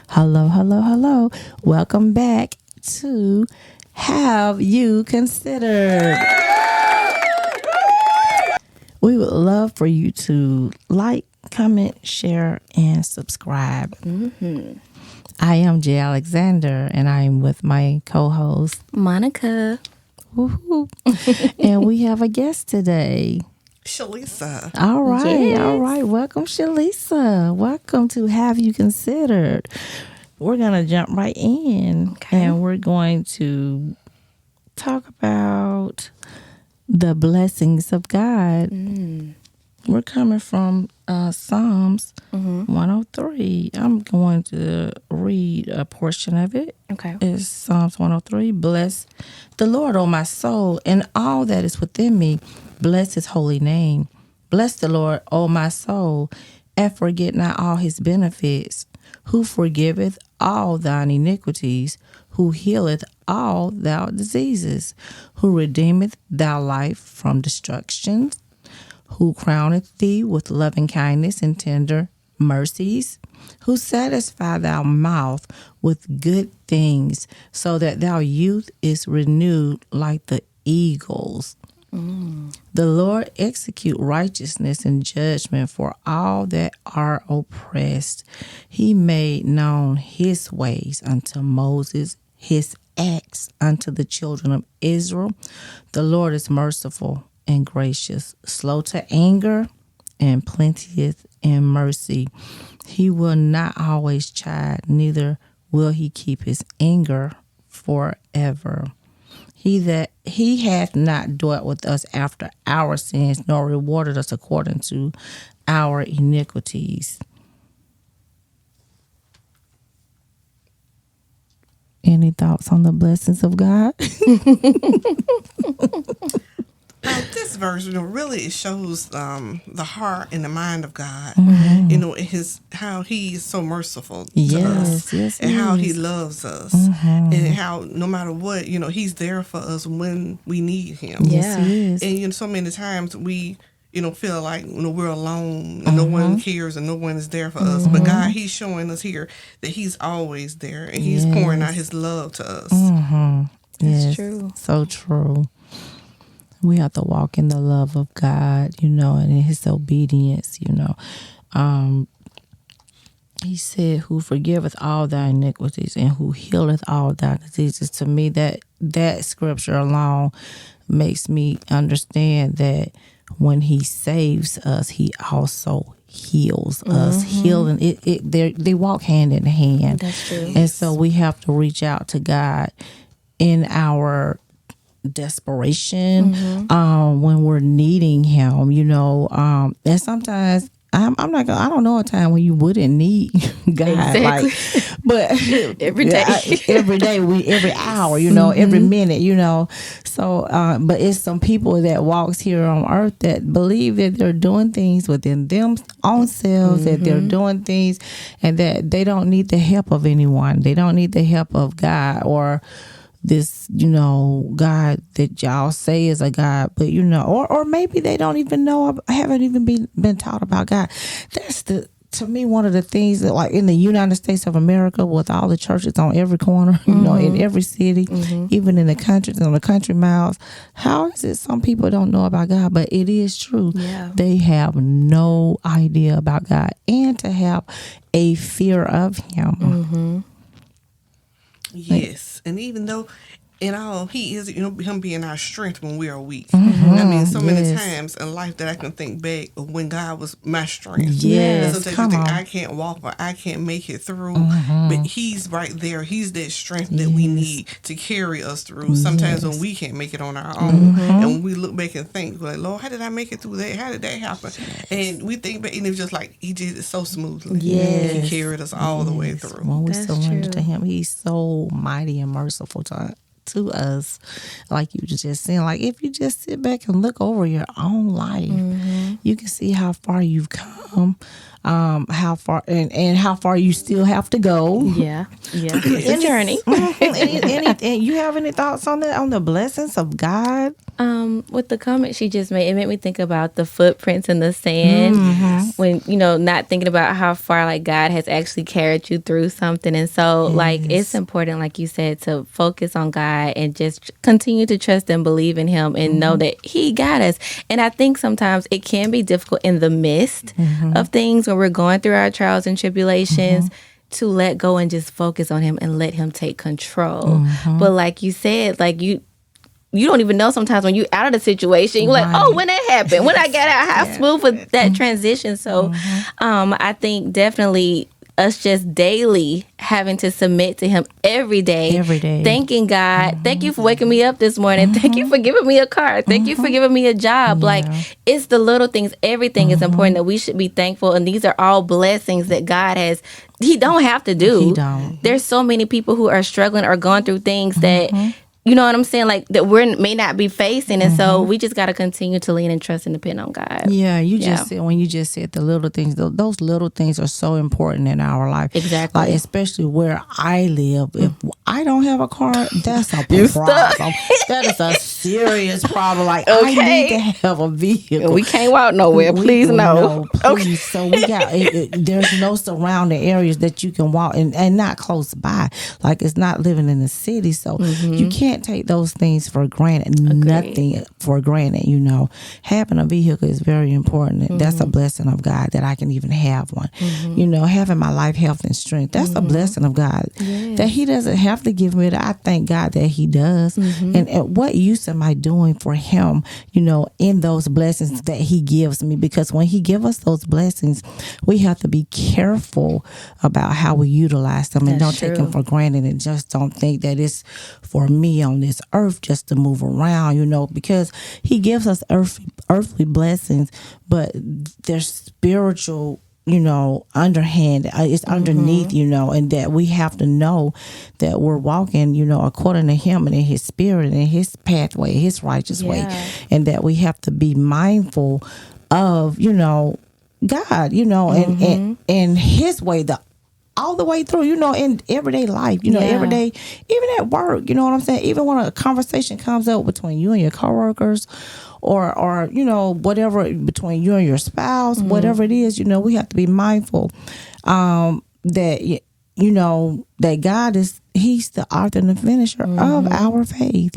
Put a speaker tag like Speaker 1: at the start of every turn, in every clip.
Speaker 1: Hello, hello, hello. Welcome back to Have You Considered? We would love for you to like, comment, share, and subscribe. I am Jay Alexander, and I am with my co-host,
Speaker 2: Monica.
Speaker 1: Woohoo. And we have a guest today.
Speaker 3: Shalisa.
Speaker 1: All right,
Speaker 2: Yes.
Speaker 1: all right. Welcome, Shalisa. Welcome to Have You Considered? We're going to jump right in,
Speaker 2: Okay.
Speaker 1: and we're going to talk about the blessings of God. We're coming from Psalms 103. I'm going to read a portion of it.
Speaker 2: Okay.
Speaker 1: It's Psalms 103. Bless the Lord, O my soul, and all that is within me. Bless his holy name. Bless the Lord, O my soul, and forget not all his benefits, who forgiveth all thine iniquities, who healeth all thy diseases, who redeemeth thy life from destruction, who crowneth thee with loving kindness and tender mercies, who satisfy thy mouth with good things, so that thy youth is renewed like the eagles. The Lord execute righteousness and judgment for all that are oppressed. He made known his ways unto Moses, his acts unto the children of Israel. The Lord is merciful and gracious, slow to anger, and plenteous in mercy. He will not always chide, neither will he keep his anger forever. He hath not dealt with us after our sins, nor rewarded us according to our iniquities. Any thoughts on the blessings of God?
Speaker 3: This verse, really it shows the heart and the mind of God. How he is so merciful to us,
Speaker 1: Yes,
Speaker 3: and
Speaker 1: he
Speaker 3: how he
Speaker 1: is.
Speaker 3: loves us, and how no matter what, he's there for us when we need him.
Speaker 1: Yes, he is.
Speaker 3: And so many times we feel like we're alone and no one cares and no one is there for us. But God, he's showing us here that he's always there, and he's pouring out his love to us.
Speaker 1: Yes,
Speaker 2: true.
Speaker 1: so true. We have to walk in the love of God, and in his obedience, He said, who forgiveth all thy iniquities and who healeth all thy diseases. To me, that scripture alone makes me understand that when he saves us, he also heals us. Healing, they walk hand in hand.
Speaker 2: That's true.
Speaker 1: And so we have to reach out to God in our desperation, when we're needing him, and sometimes I don't know a time when you wouldn't need God,
Speaker 2: Exactly.
Speaker 1: but
Speaker 2: Every day.
Speaker 1: every day, every hour, every minute, so, but it's some people that walks here on earth that believe that they're doing things within them own selves, that they're doing things and that they don't need the help of anyone. They don't need the help of God or this, God that y'all say is a God, but or maybe they don't even know, haven't even been taught about God. That's to me, one of the things that, like in the United States of America, with all the churches on every corner, in every city, even in the countries, on the country miles, how is it some people don't know about God? But it is true.
Speaker 2: Yeah.
Speaker 1: They have no idea about God, and to have a fear of him.
Speaker 3: Yes, and even though in all he is, him being our strength when we are weak. I mean, so many times in life that I can think back of when God was my strength.
Speaker 1: Yes,
Speaker 3: Sometimes
Speaker 1: come
Speaker 3: you think
Speaker 1: on.
Speaker 3: I can't walk or I can't make it through, but he's right there. He's that strength that we need to carry us through. Sometimes when we can't make it on our own, and when we look back and think, like, Lord, how did I make it through that? How did that happen? And we think back, and it was just like he did it so smoothly.
Speaker 1: Yes.
Speaker 3: He carried us all the way through.
Speaker 1: When we
Speaker 2: That's
Speaker 1: surrender
Speaker 2: true.
Speaker 1: to him, he's so mighty and merciful to us. Like you just saying, like if you just sit back and look over your own life, you can see how far you've come, how far and how far you still have to go.
Speaker 2: Yeah. It's a journey.
Speaker 1: And you have any thoughts on that, on the blessings of God?
Speaker 2: With the comment she just made, it made me think about the footprints in the sand when, not thinking about how far like God has actually carried you through something. And so like it's important, like you said, to focus on God and just continue to trust and believe in him and know that he got us. And I think sometimes it can be difficult in the midst of things when we're going through our trials and tribulations to let go and just focus on him and let him take control. But like you said, like you don't even know sometimes when you're out of the situation. You're like, oh, when that happened, when I got out, how smooth was that transition? So I think definitely us just daily having to submit to him every day. Thanking God. Thank you for waking me up this morning. Thank you for giving me a car. Thank you for giving me a job. Like, it's the little things. Everything is important that we should be thankful. And these are all blessings that God has. He don't have to do.
Speaker 1: He don't.
Speaker 2: There's so many people who are struggling or going through things that you know what I'm saying? Like that we may not be facing. And so we just got to continue to lean and trust and depend on God.
Speaker 1: Yeah, just said, when you just said the little things, those little things are so important in our life.
Speaker 2: Exactly.
Speaker 1: Like, especially where I live. If I don't have a car, that's a
Speaker 2: You
Speaker 1: problem. That is a serious problem. Like, I need to have a vehicle.
Speaker 2: We can't walk nowhere. Please no.
Speaker 1: Please. Okay. So we got, there's no surrounding areas that you can walk and not close by. Like, it's not living in the city. So you can't take those things for granted. Nothing for granted. Having a vehicle is very important. That's a blessing of God that I can even have one. Having my life, health, and strength, that's a blessing of God that he doesn't have to give me it. I thank God that he does. And what use am I doing for him, in those blessings that he gives me? Because when he gives us those blessings, we have to be careful about how we utilize them and don't take them for granted and just don't think that it's for me on this earth just to move around, because he gives us earthly blessings, but there's spiritual, underhand, it's underneath, and that we have to know that we're walking, according to him and in his spirit and his pathway, his righteous way, and that we have to be mindful of, God, and his way, all the way through, in everyday life, every day, even at work, you know what I'm saying? Even when a conversation comes up between you and your coworkers or whatever, between you and your spouse, whatever it is, we have to be mindful that, that God he's the author and the finisher of our faith,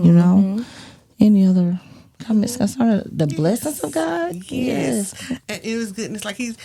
Speaker 1: Any other comments concerning the blessings of God?
Speaker 3: Yes. And it was good. And it's like he's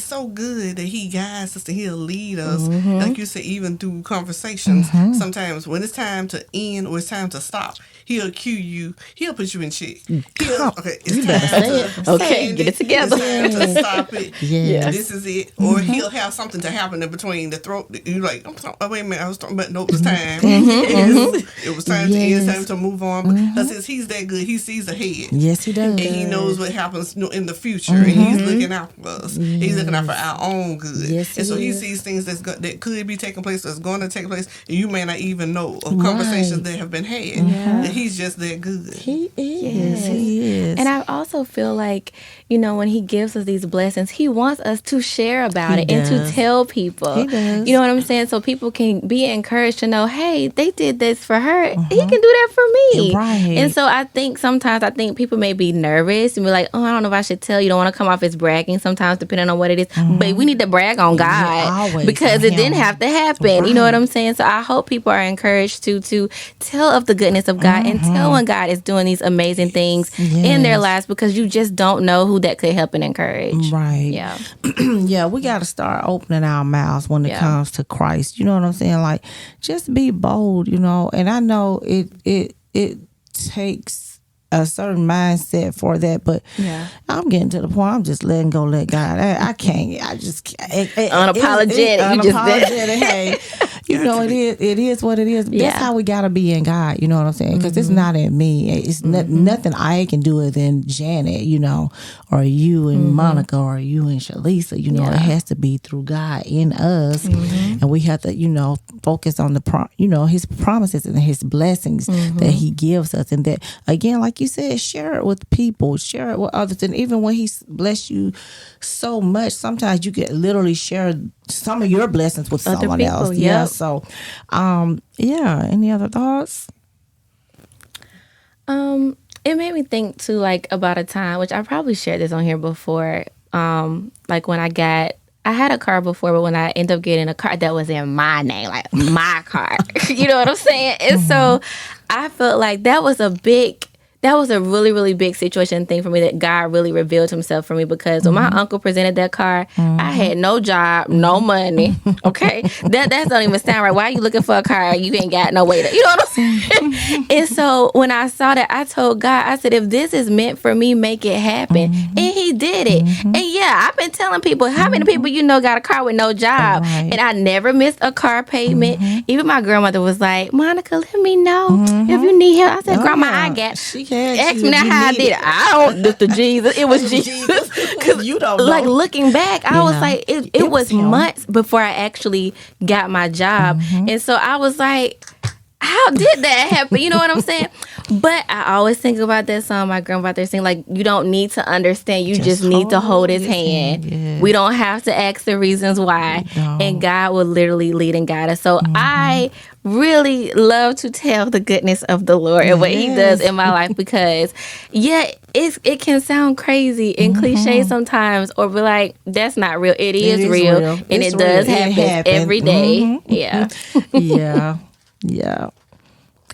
Speaker 3: so good that he guides us and he'll lead us. Like you said, even through conversations, sometimes when it's time to end or it's time to stop, he'll cue you. He'll put you in check. It's time to
Speaker 2: get it together.
Speaker 3: It's time to stop it.
Speaker 1: Yes.
Speaker 3: This is it. Or he'll have something to happen in between the throat. You're like, wait a minute, I was talking about, nope, it's time. It was time to end, it's time to move on. Because he's that good, he sees ahead.
Speaker 1: Yes, he does.
Speaker 3: And he knows what happens in the future. And he's looking out for us. He's looking out for our own good.
Speaker 1: Yes,
Speaker 3: and so he sees things that could be taking place, that's going to take place, and you may not even know of conversations that have been had. And he's just that good.
Speaker 1: He is. He is.
Speaker 2: And I also feel like, when he gives us these blessings, he wants us to share about it and to tell people.
Speaker 1: He does.
Speaker 2: You know what I'm saying? So people can be encouraged to know, hey, they did this for her. He can do that for me.
Speaker 1: Right.
Speaker 2: And so I think sometimes people may be nervous and be like, oh, I don't know if I should tell you. Don't want to come off as bragging sometimes, depending on what it is. But we need to brag on God because it didn't have to happen. Right. You know what I'm saying? So I hope people are encouraged to tell of the goodness of God and tell when God is doing these amazing things in their lives, because you just don't know who that could help and encourage.
Speaker 1: Right.
Speaker 2: Yeah.
Speaker 1: Yeah, we got to start opening our mouths when it comes to Christ. You know what I'm saying? Like, just be bold, and I know it takes a certain mindset for that, but I'm getting to the point I'm just letting go, let God. I can't. I just can't.
Speaker 2: Unapologetic.
Speaker 1: Unapologetic. Hey, it is what it is. That's how we gotta be in God. You know what I'm saying? Because it's not in me. It's nothing I can do other than Janet, or you and Monica, or you and Shalisa. It has to be through God in us, and we have to, focus on His promises and His blessings that He gives us, and that again, like you said, share it with people, share it with others. And even when He's blessed you so much, sometimes you can literally share some of your blessings with
Speaker 2: other
Speaker 1: someone
Speaker 2: people,
Speaker 1: else. Yeah. So, any other thoughts?
Speaker 2: It made me think too, like about a time, which I probably shared this on here before. Like when I had a car before, but when I ended up getting a car that was in my name, like my car, you know what I'm saying? And so I felt like that was a really, really big situation thing for me, that God really revealed himself for me, because when my uncle presented that car, I had no job, no money. Okay. That don't even sound right. Why are you looking for a car? You ain't got no way to, you know what I'm saying? And so when I saw that, I told God, I said, if this is meant for me, make it happen. And he did it. And yeah, I've been telling people, how many people you know got a car with no job?
Speaker 1: Right.
Speaker 2: And I never missed a car payment. Even my grandmother was like, Monica, let me know if you need help. I said, Grandma, I got. Ask me now how I did it. I don't look to Jesus. It was Jesus. Because
Speaker 3: You don't know.
Speaker 2: like looking back, I was like, it was
Speaker 1: him.
Speaker 2: months before I actually got my job. And so I was like, how did that happen? You know what I'm saying? But I always think about that song my grandfather sang, like, you don't need to understand. You just need to hold his hand.
Speaker 1: Yes.
Speaker 2: We don't have to ask the reasons why.
Speaker 1: No.
Speaker 2: And God will literally lead and guide us. So I really love to tell the goodness of the Lord and what he does in my life, because it can sound crazy and cliche sometimes, or be like, that's not real. It is real. And
Speaker 1: It's
Speaker 2: it does
Speaker 1: real. It
Speaker 2: happen
Speaker 1: happens.
Speaker 2: every day. Yeah.
Speaker 1: Yeah.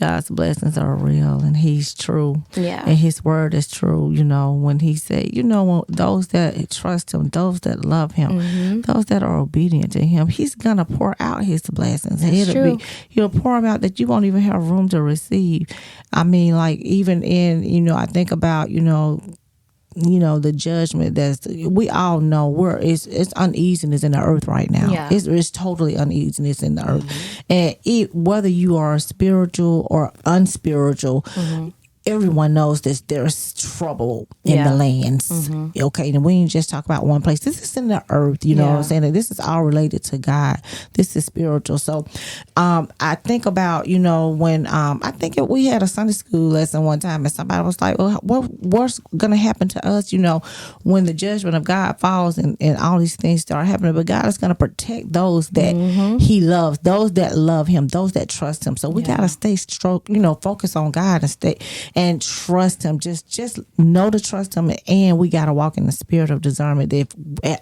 Speaker 1: God's blessings are real, and he's true.
Speaker 2: Yeah.
Speaker 1: And his word is true. You know, when he said, you know, when those that trust him, those that love him, those that are obedient to him, he's going to pour out his blessings.
Speaker 2: That's true.
Speaker 1: He'll pour them out that you won't even have room to receive. I mean, like, even in, you know, I think about, you know, the judgment we all know it's uneasiness in the earth right now.
Speaker 2: Yeah.
Speaker 1: It's totally uneasiness in the earth. And whether you are spiritual or unspiritual, everyone knows this. There's trouble in the lands. Okay, and we ain't just talk about one place. This is in the earth. You know what I'm saying? This is all related to God. This is spiritual. So, I think about, you know, when I think we had a Sunday school lesson one time, and somebody was like, "Well, what's gonna happen to us? You know, when the judgment of God falls and all these things start happening? But God is gonna protect those that He loves, those that love Him, those that trust Him. So we gotta stay focus on God and stay." And trust him. Just know to trust him, and we gotta walk in the spirit of discernment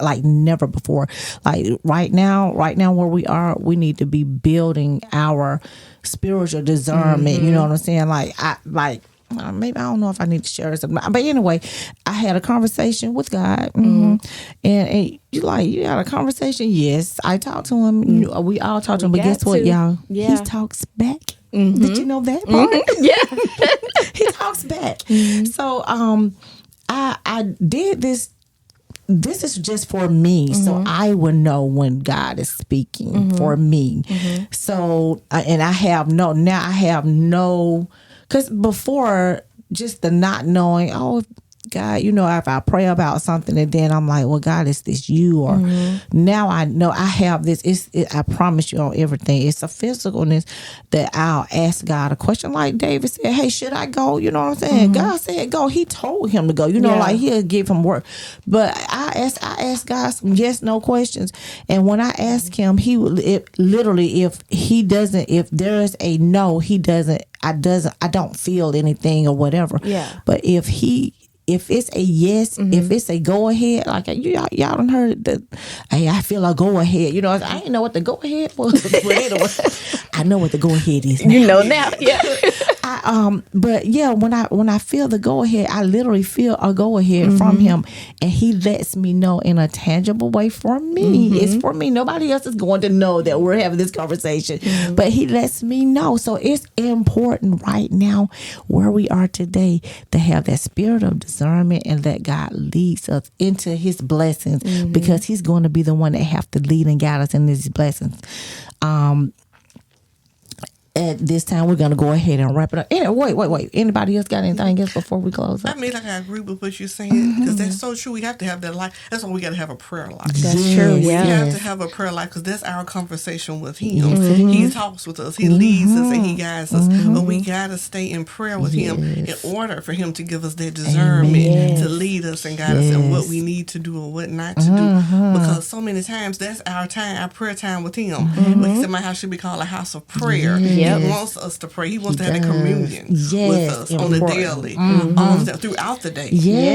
Speaker 1: like never before. Like right now where we are, we need to be building our spiritual discernment. You know what I'm saying? Maybe I don't know if I need to share this, but anyway, I had a conversation with God, and you had a conversation. Yes, I talked to him. We all talked to him, but guess what, y'all? He talks back. Did you know that part? He talks back. So I did this. This is just for me, so I will know when God is speaking for me. So and I have no, because before, just the not knowing, God, you know, if I pray about something and then I'm like, well, God, is this you? Or now I know I have this. I promise you on everything. It's a physicalness that I'll ask God a question, like David said, hey, should I go? You know what I'm saying? God said go. He told him to go. You know, like he'll give him work. But I ask God some yes, no questions. And when I ask him, he literally, if there is a no, I don't feel anything or whatever. Yeah. But if it's a yes, if it's a go ahead, like y'all done heard that, hey, I feel a go ahead. You know, I didn't know what the go ahead was, but anyway, I know what the go ahead is now.
Speaker 2: You know now, yeah.
Speaker 1: But yeah, when I feel the go ahead, I literally feel a go ahead from him, and he lets me know in a tangible way for me. It's for me. Nobody else is going to know that we're having this conversation, but he lets me know. So it's important right now where we are today to have that spirit of discernment and that God leads us into his blessings, because he's going to be the one that have to lead and guide us in these blessings. At this time, we're going to go ahead and wrap it up. Wait. Anybody else got anything else before we close up?
Speaker 3: I mean, I agree with what you're saying, because that's so true. We have to have that life. That's why we got to have a prayer life.
Speaker 2: That's true, yeah.
Speaker 3: We have to have a prayer life, because that's our conversation with him. He talks with us. He leads us and he guides us. But we got to stay in prayer with him in order for him to give us that discernment to lead us us and guide us in what we need to do or what not to do. Because so many times that's our time, our prayer time with Him. Like He said, my house should be called a house of prayer. He wants us to pray. He wants to have that communion with us on the daily, all the time, throughout the day,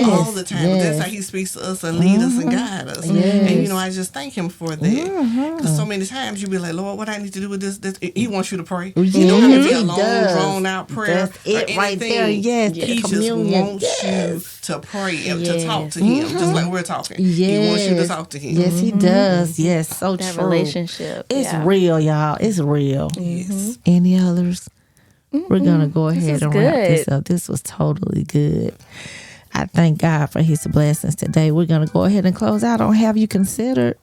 Speaker 3: all the time. That's how He speaks to us and lead us and guide us. And I just thank Him for that. Because so many times you be like, Lord, what I need to do with this? He wants you to pray. You don't have to be a long, drawn out prayer.
Speaker 1: That's it right there. Yes,
Speaker 3: He just wants you to pray and to talk to Him, just like we're talking. He wants you to talk to Him.
Speaker 1: Yes, He does. Yes, so
Speaker 2: that
Speaker 1: true.
Speaker 2: relationship.
Speaker 1: It's real, y'all. It's real.
Speaker 3: Yes.
Speaker 1: Any others? We're gonna go ahead and wrap
Speaker 2: good.
Speaker 1: this up. This was totally good. I thank God for His blessings today. We're gonna go ahead and close out on Have You Considered?